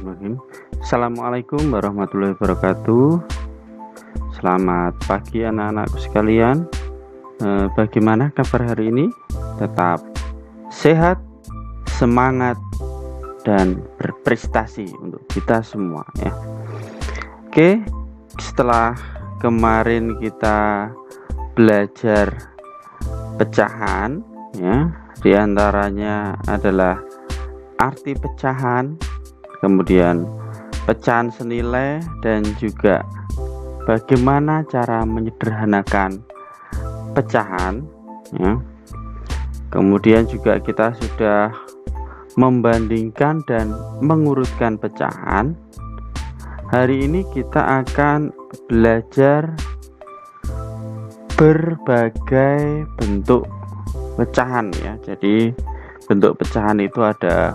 Bismillahirrahmanirrahim. Assalamualaikum warahmatullahi wabarakatuh. Selamat pagi anak-anakku sekalian. Bagaimana kabar hari ini? Tetap sehat, semangat, dan berprestasi untuk kita semua ya. Oke, setelah kemarin kita belajar pecahan ya, diantaranya adalah arti pecahan, kemudian pecahan senilai, dan juga bagaimana cara menyederhanakan pecahan ya. Kemudian juga kita sudah membandingkan dan mengurutkan pecahan. Hari ini kita akan belajar berbagai bentuk pecahan ya. Jadi bentuk pecahan itu ada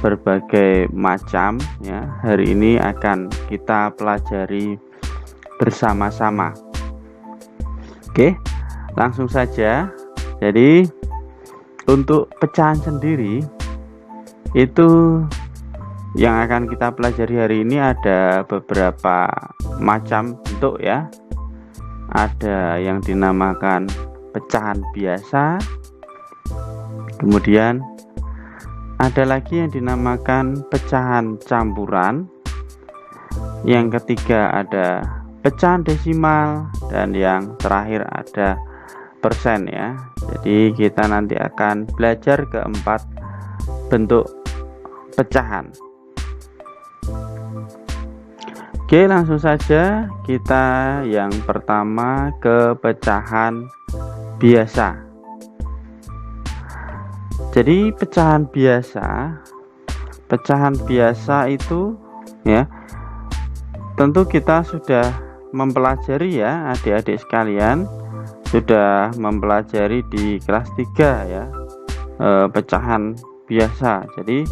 berbagai macam ya. Hari ini akan kita pelajari bersama-sama. Oke, langsung saja. Jadi untuk pecahan sendiri itu yang akan kita pelajari hari ini ada beberapa macam bentuk ya. Ada yang dinamakan pecahan biasa, kemudian ada lagi yang dinamakan pecahan campuran, yang ketiga ada pecahan desimal, dan yang terakhir ada persen ya. Jadi kita nanti akan belajar keempat bentuk pecahan. Oke, langsung saja kita yang pertama ke pecahan biasa. Jadi pecahan biasa itu ya, tentu kita sudah mempelajari ya, adik-adik sekalian sudah mempelajari di kelas 3 ya, pecahan biasa. Jadi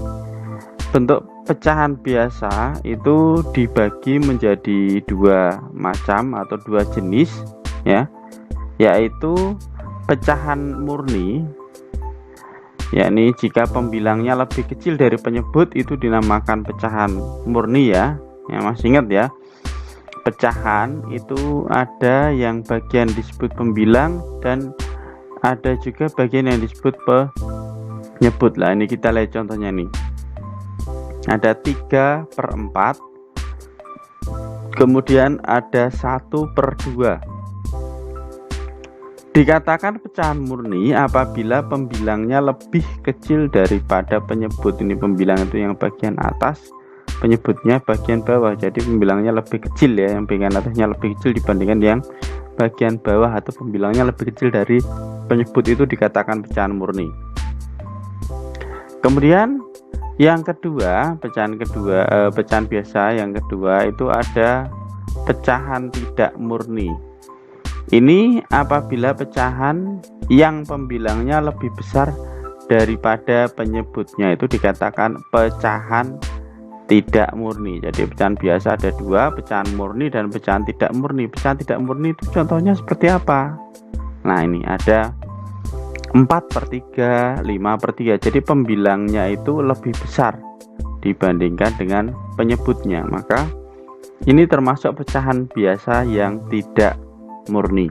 bentuk pecahan biasa itu dibagi menjadi dua macam atau dua jenis ya, yaitu pecahan murni, yakni jika pembilangnya lebih kecil dari penyebut itu dinamakan pecahan murni ya. Ya, masih ingat ya, pecahan itu ada yang bagian disebut pembilang dan ada juga bagian yang disebut penyebut. Lah ini kita lihat contohnya nih, ada 3/4, kemudian ada 1/2. Dikatakan pecahan murni apabila pembilangnya lebih kecil daripada penyebut. Ini pembilang itu yang bagian atas, penyebutnya bagian bawah. Jadi pembilangnya lebih kecil ya, yang bagian atasnya lebih kecil dibandingkan yang bagian bawah, atau pembilangnya lebih kecil dari penyebut, itu dikatakan pecahan murni. Kemudian yang kedua, pecahan biasa yang kedua itu ada pecahan tidak murni. Ini apabila pecahan yang pembilangnya lebih besar daripada penyebutnya itu dikatakan pecahan tidak murni. Jadi pecahan biasa ada dua, pecahan murni dan pecahan tidak murni. Pecahan tidak murni itu contohnya seperti apa? Nah ini ada 4/3, 5/3. Jadi pembilangnya itu lebih besar dibandingkan dengan penyebutnya. Maka ini termasuk pecahan biasa yang tidak murni.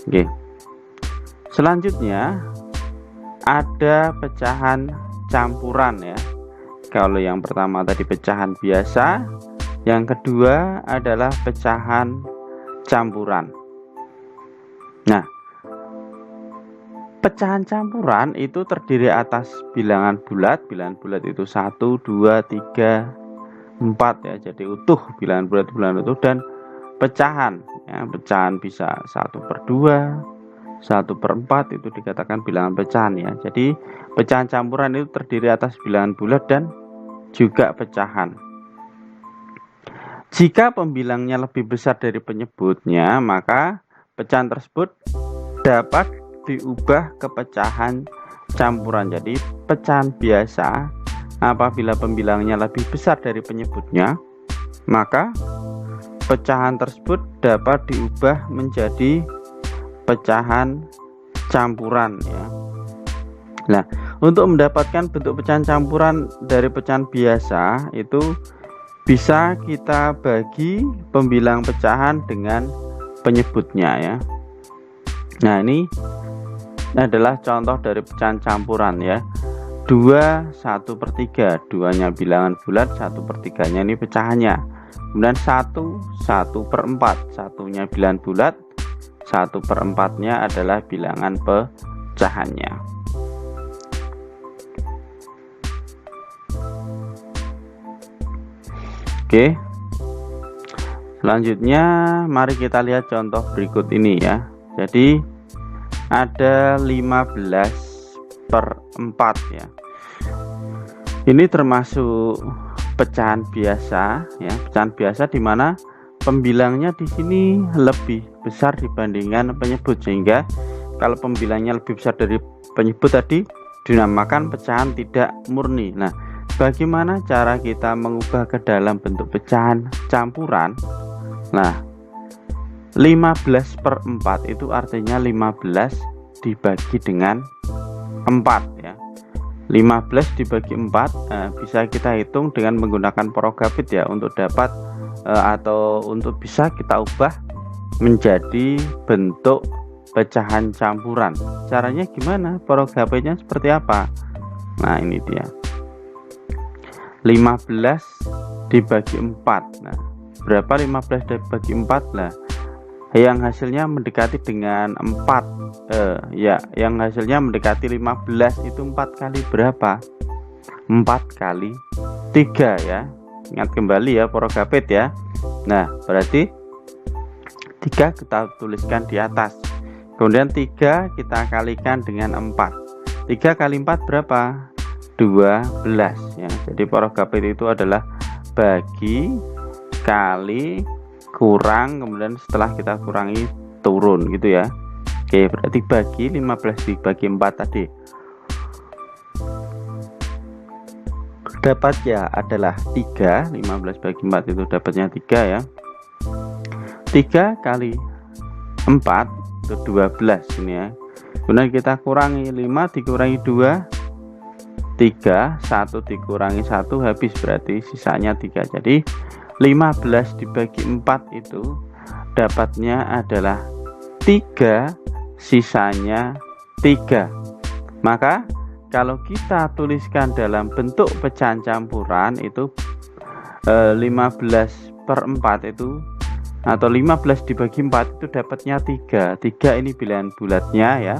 Oke. Selanjutnya ada pecahan campuran ya. Kalau yang pertama tadi pecahan biasa, yang kedua adalah pecahan campuran. Nah, pecahan campuran itu terdiri atas bilangan bulat. Bilangan bulat itu 1, 2, 3, 4 ya. Jadi utuh, bilangan bulat utuh. Dan pecahan ya, pecahan bisa 1/2, 1/4, itu dikatakan bilangan pecahan ya. Jadi pecahan campuran itu terdiri atas bilangan bulat dan juga pecahan. Jika pembilangnya lebih besar dari penyebutnya, maka pecahan tersebut dapat diubah ke pecahan campuran. Jadi pecahan biasa apabila pembilangnya lebih besar dari penyebutnya, maka pecahan tersebut dapat diubah menjadi pecahan campuran ya. Nah, Untuk mendapatkan bentuk pecahan campuran dari pecahan biasa itu bisa kita bagi pembilang pecahan dengan penyebutnya ya. Nah, ini adalah contoh dari pecahan campuran ya. 2 1/3, 2-nya bilangan bulat, 1/3-nya ini pecahannya. Kemudian 1 1/4, 1-nya bilangan bulat, 1/4-nya adalah bilangan pecahannya. Oke, selanjutnya mari kita lihat contoh berikut ini ya. Jadi ada 15/4 ya. Ini termasuk pecahan biasa ya, pecahan biasa dimana pembilangnya di sini lebih besar dibandingkan penyebut, sehingga kalau pembilangnya lebih besar dari penyebut tadi dinamakan pecahan tidak murni. Nah, bagaimana cara kita mengubah ke dalam bentuk pecahan campuran? Nah, 15/4 itu artinya 15 dibagi dengan 4 ya. 15 dibagi 4 bisa kita hitung dengan menggunakan Prokapit ya, untuk dapat atau untuk bisa kita ubah menjadi bentuk pecahan campuran. Caranya gimana? Prokapitnya seperti apa? Nah, ini dia. 15 dibagi 4. Nah, berapa 15 dibagi 4? Nah, yang hasilnya mendekati dengan 4 ya, yang hasilnya mendekati 15 itu 4 kali berapa? 4 kali 3 ya. Ingat kembali ya Prokapit ya. Nah, berarti 3 kita tuliskan di atas. Kemudian 3 kita kalikan dengan 4. 3 kali 4 berapa? 12 ya. Jadi Prokapit itu adalah bagi, kali, kurang, kemudian setelah kita kurangi turun gitu ya. Oke, berarti bagi 15 dibagi 4 tadi dapatnya adalah 3. 15 bagi 4 itu dapatnya 3 ya. 3 kali 4 itu 12 ini ya. Kemudian kita kurangi 5 dikurangi 2 3, 1 dikurangi 1 habis, berarti sisanya 3. Jadi 15 dibagi 4 itu dapatnya adalah 3, sisanya 3. Maka kalau kita tuliskan dalam bentuk pecahan campuran itu 15/4 itu atau 15 dibagi 4 itu dapatnya 3. 3 ini bilangan bulatnya ya.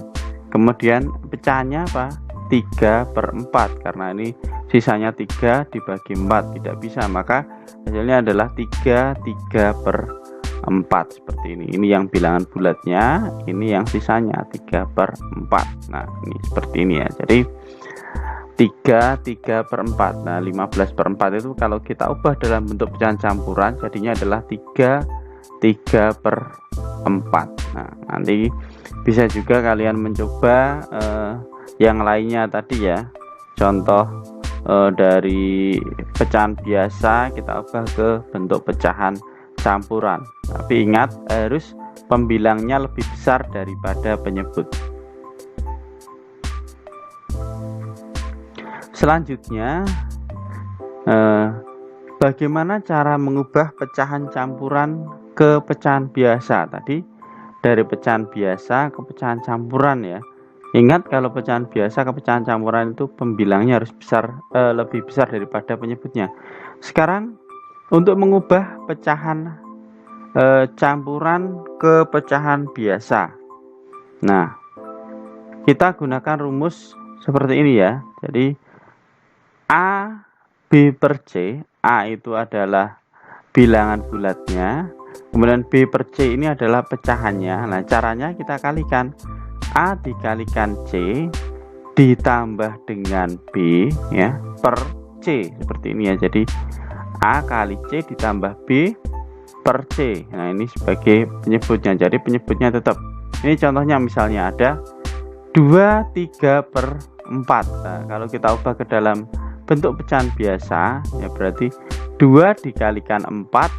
Kemudian pecahannya apa? 3/4, karena ini sisanya 3 dibagi 4 tidak bisa, maka hasilnya adalah 3/4 seperti ini. Ini yang bilangan bulatnya, ini yang sisanya 3/4. Nah, ini seperti ini ya. Jadi 3/4. Nah, 15/4 itu kalau kita ubah dalam bentuk pecahan campuran jadinya adalah 3/4. Nah, nanti bisa juga kalian mencoba yang lainnya tadi ya, contoh dari pecahan biasa kita ubah ke bentuk pecahan campuran, tapi ingat harus pembilangnya lebih besar daripada penyebut. Selanjutnya bagaimana cara mengubah pecahan campuran ke pecahan biasa? Tadi dari pecahan biasa ke pecahan campuran ya. Ingat, kalau pecahan biasa ke pecahan campuran itu pembilangnya harus besar, lebih besar daripada penyebutnya. Sekarang untuk mengubah pecahan campuran ke pecahan biasa, nah kita gunakan rumus seperti ini ya. Jadi A B per C, A itu adalah bilangan bulatnya, kemudian B per C ini adalah pecahannya. Nah, caranya kita kalikan A dikalikan C ditambah dengan B ya per C, seperti ini ya. Jadi A kali C ditambah B per C. Nah, ini sebagai penyebutnya. Jadi penyebutnya tetap. Ini contohnya misalnya ada 2/3/4. Nah, kalau kita ubah ke dalam bentuk pecahan biasa ya, berarti 2 dikalikan 4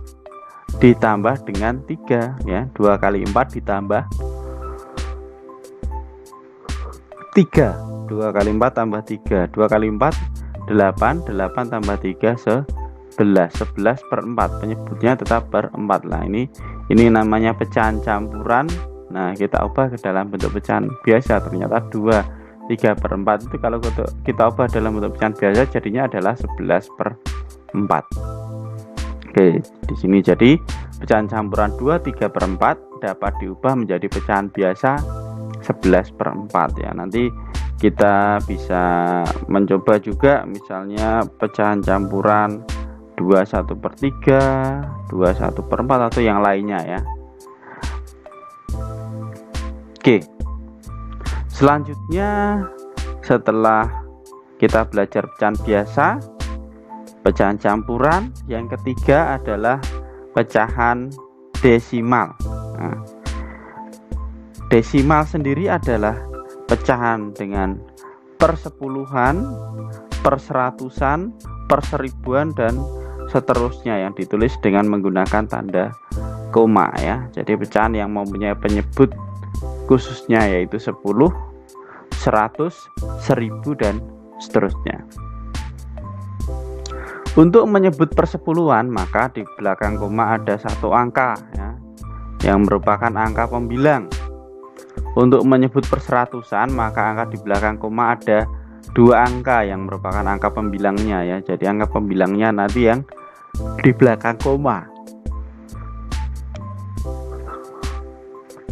ditambah dengan 3 ya. 2 kali 4 ditambah 3. 2 kali 4 tambah 3, 2 kali 4 8, 8 tambah 3 11, 11 per 4, penyebutnya tetap per 4 lah. Ini namanya pecahan campuran. Nah, kita ubah ke dalam bentuk pecahan biasa, ternyata 2, 3 per 4 itu kalau kita ubah dalam bentuk pecahan biasa jadinya adalah 11 per 4. Oke, di sini jadi pecahan campuran 2, 3 per 4 dapat diubah menjadi pecahan biasa 11 per 4 ya. Nanti kita bisa mencoba juga misalnya pecahan campuran 21 per 3, 21 per 4 atau yang lainnya ya. Oke, selanjutnya setelah kita belajar pecahan biasa, pecahan campuran, yang ketiga adalah pecahan desimal. Nah, desimal sendiri adalah pecahan dengan persepuluhan, perseratusan, perseribuan dan seterusnya yang ditulis dengan menggunakan tanda koma ya. Jadi pecahan yang mempunyai penyebut khususnya yaitu 10, 100, 1000 dan seterusnya. Untuk menyebut persepuluhan maka di belakang koma ada satu angka ya, yang merupakan angka pembilang. Untuk menyebut perseratusan maka angka di belakang koma ada 2 angka yang merupakan angka pembilangnya ya. Jadi angka pembilangnya nanti yang di belakang koma.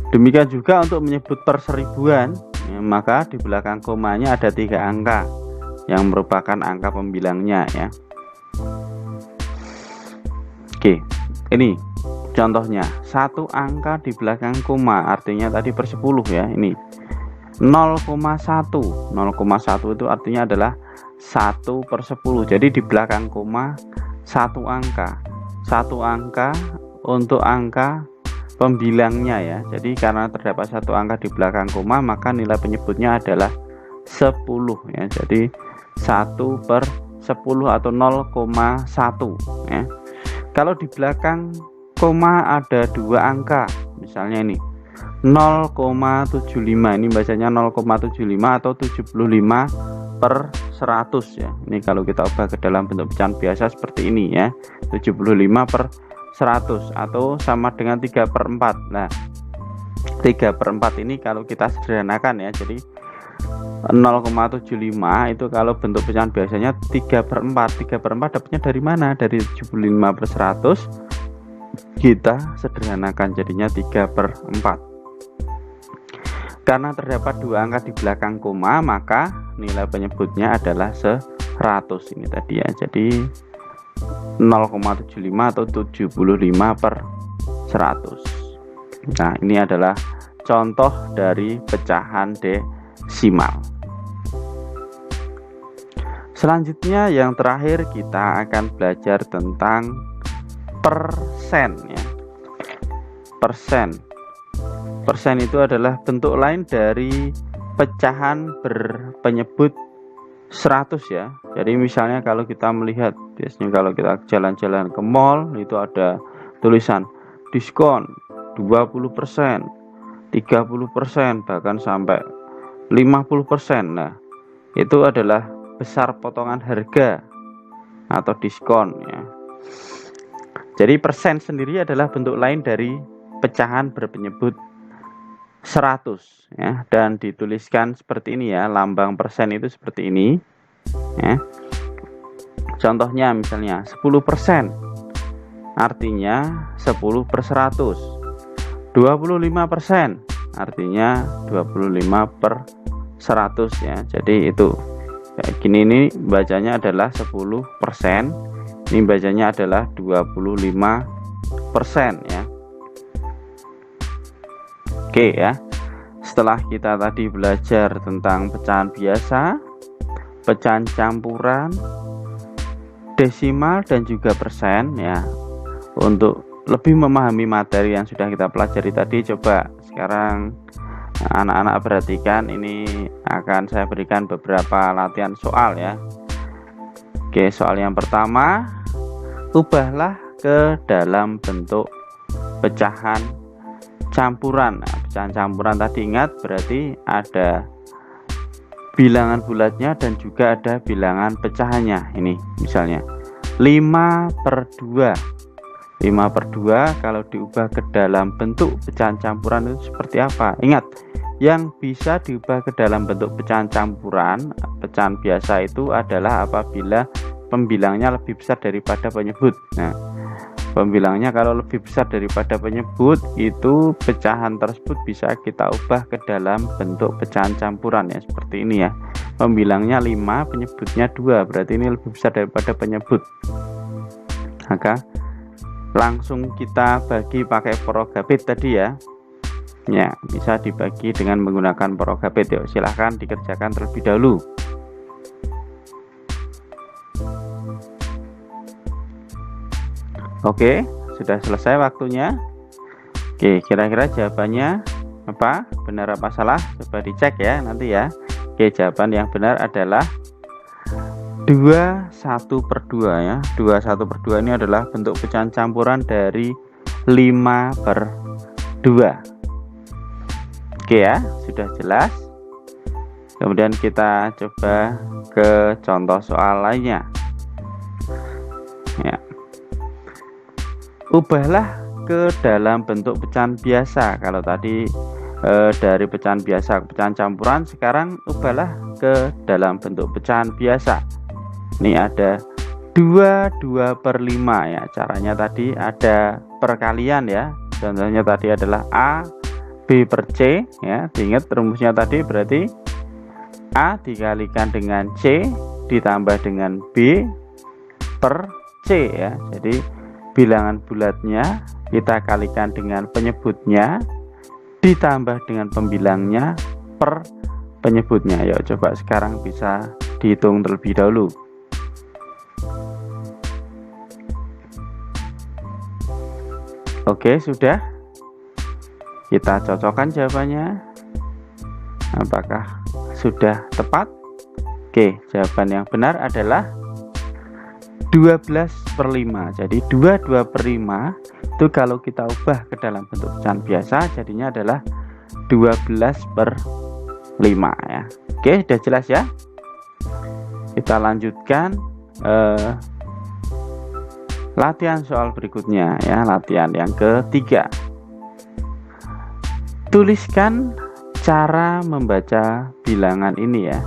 Demikian juga untuk menyebut perseribuan ya, maka di belakang komanya ada 3 angka yang merupakan angka pembilangnya ya. Oke, ini contohnya, satu angka di belakang koma artinya tadi per 10 ya. Ini 0,1. 0,1 itu artinya adalah 1 per 10. Jadi di belakang koma satu angka. Satu angka untuk angka pembilangnya ya. Jadi karena terdapat satu angka di belakang koma maka nilai penyebutnya adalah 10 ya. Jadi 1 per 10 atau 0,1 ya. Kalau di belakang koma ada 2 angka, misalnya ini 0,75, ini bacanya 0,75 atau 75 per 100 ya. Ini kalau kita ubah ke dalam bentuk pecahan biasa seperti ini ya, 75 per 100 atau sama dengan 3 per 4. Nah 3 per 4 ini kalau kita sederhanakan ya, jadi 0,75 itu kalau bentuk pecahan biasanya 3 per 4. 3 per 4 dapatnya dari mana? Dari 75 per 100 kita sederhanakan jadinya 3 per 4. Karena terdapat 2 angka di belakang koma maka nilai penyebutnya adalah 100 ini tadi ya. Jadi 0,75 atau 75 per 100. Nah ini adalah contoh dari pecahan desimal. Selanjutnya yang terakhir kita akan belajar tentang persen ya. Persen itu adalah bentuk lain dari pecahan berpenyebut 100 ya. Jadi misalnya kalau kita melihat biasanya kalau kita jalan-jalan ke mall itu ada tulisan diskon 20%, 30%, bahkan sampai 50%. Nah, itu adalah besar potongan harga atau diskon ya. Jadi persen sendiri adalah bentuk lain dari pecahan berpenyebut 100 ya, dan dituliskan seperti ini ya. Lambang persen itu seperti ini ya. Contohnya misalnya 10% artinya 10 per 100, 25% artinya 25 per 100 ya. Jadi itu kayak gini, ini bacanya adalah 10%, ini bacanya adalah 25% ya. Oke ya, setelah kita tadi belajar tentang pecahan biasa, pecahan campuran, desimal dan juga persen ya. Untuk lebih memahami materi yang sudah kita pelajari tadi, coba sekarang anak-anak perhatikan, ini akan saya berikan beberapa latihan soal ya. Oke, soal yang pertama, ubahlah ke dalam bentuk pecahan campuran. Nah, pecahan campuran tadi ingat berarti ada bilangan bulatnya dan juga ada bilangan pecahannya. Ini misalnya 5/2. 5/2 kalau diubah ke dalam bentuk pecahan campuran itu seperti apa? Ingat, yang bisa diubah ke dalam bentuk pecahan campuran, pecahan biasa itu adalah apabila pembilangnya lebih besar daripada penyebut. Nah, pembilangnya kalau lebih besar daripada penyebut, itu pecahan tersebut bisa kita ubah ke dalam bentuk pecahan campuran ya, seperti ini ya. Pembilangnya 5, penyebutnya 2, berarti ini lebih besar daripada penyebut. Maka langsung kita bagi pakai Progabit tadi ya. Ya, bisa dibagi dengan menggunakan Progabit. Yuk, silahkan dikerjakan terlebih dahulu. Oke, sudah selesai waktunya. Oke, kira-kira jawabannya apa? Benar apa salah? Coba dicek ya nanti ya. Oke, jawaban yang benar adalah 21/2 ya. 21/2 ini adalah bentuk pecahan campuran dari 5/2. Oke ya, sudah jelas. Kemudian kita coba ke contoh soal lainnya ya. Ubahlah ke dalam bentuk pecahan biasa. Kalau tadi dari pecahan biasa ke pecahan campuran, sekarang ubahlah ke dalam bentuk pecahan biasa. Ini ada 2/5 ya. Caranya tadi ada perkalian ya. Contohnya tadi adalah A B per C ya. Diingat rumusnya tadi, berarti A dikalikan dengan C ditambah dengan B per C ya. Jadi bilangan bulatnya kita kalikan dengan penyebutnya ditambah dengan pembilangnya per penyebutnya. Yuk coba sekarang bisa dihitung terlebih dahulu. Oke, sudah. Kita cocokkan jawabannya. Apakah sudah tepat? Oke, jawaban yang benar adalah 12/5. Jadi 2/5 itu kalau kita ubah ke dalam bentuk pecahan biasa jadinya adalah 12/5 ya. Oke, sudah jelas ya. Kita lanjutkan latihan soal berikutnya ya, latihan yang ketiga. Tuliskan cara membaca bilangan ini ya.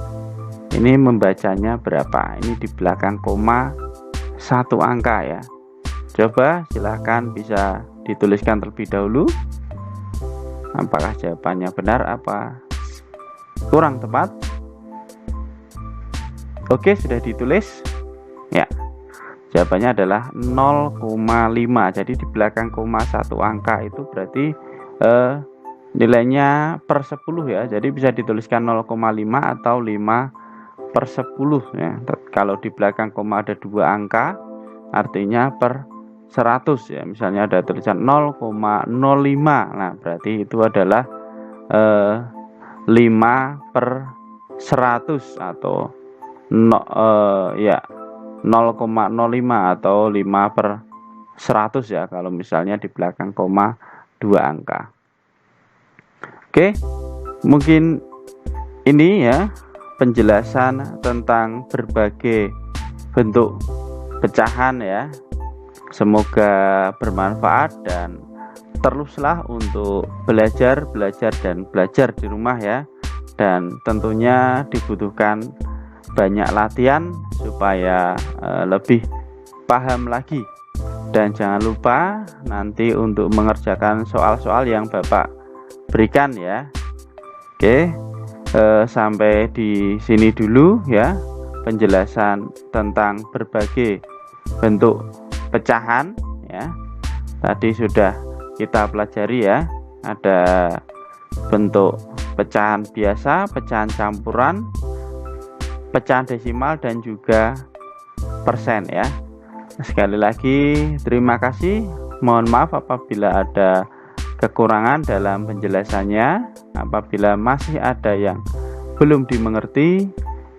Ini membacanya berapa? Ini di belakang koma 1 angka ya. Coba silahkan bisa dituliskan terlebih dahulu. Apakah jawabannya benar apa kurang tepat? Oke, sudah ditulis ya. Jawabannya adalah 0,5. Jadi di belakang koma 1 angka itu berarti nilainya per 10 ya. Jadi bisa dituliskan 0,5 atau 5/10 ya. Kalau di belakang koma ada 2 angka artinya per 100 ya. Misalnya ada tulisan 0,05. Nah, berarti itu adalah 5/100 atau 0,05 atau 5/100 ya kalau misalnya di belakang koma 2 angka. Oke, mungkin ini ya penjelasan tentang berbagai bentuk pecahan ya. Semoga bermanfaat dan teruslah untuk belajar dan belajar di rumah ya. Dan tentunya dibutuhkan banyak latihan supaya lebih paham lagi. Dan jangan lupa nanti untuk mengerjakan soal-soal yang Bapak berikan ya. Oke, sampai di sini dulu ya penjelasan tentang berbagai bentuk pecahan ya. Tadi sudah kita pelajari ya, ada bentuk pecahan biasa, pecahan campuran, pecahan desimal dan juga persen ya. Sekali lagi terima kasih. Mohon maaf apabila ada kekurangan dalam penjelasannya. Apabila masih ada yang belum dimengerti,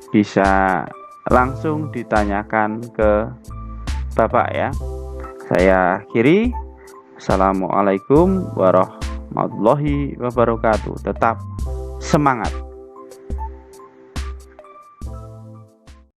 bisa langsung ditanyakan ke Bapak ya. Saya akhiri. Assalamualaikum warahmatullahi wabarakatuh. Tetap semangat.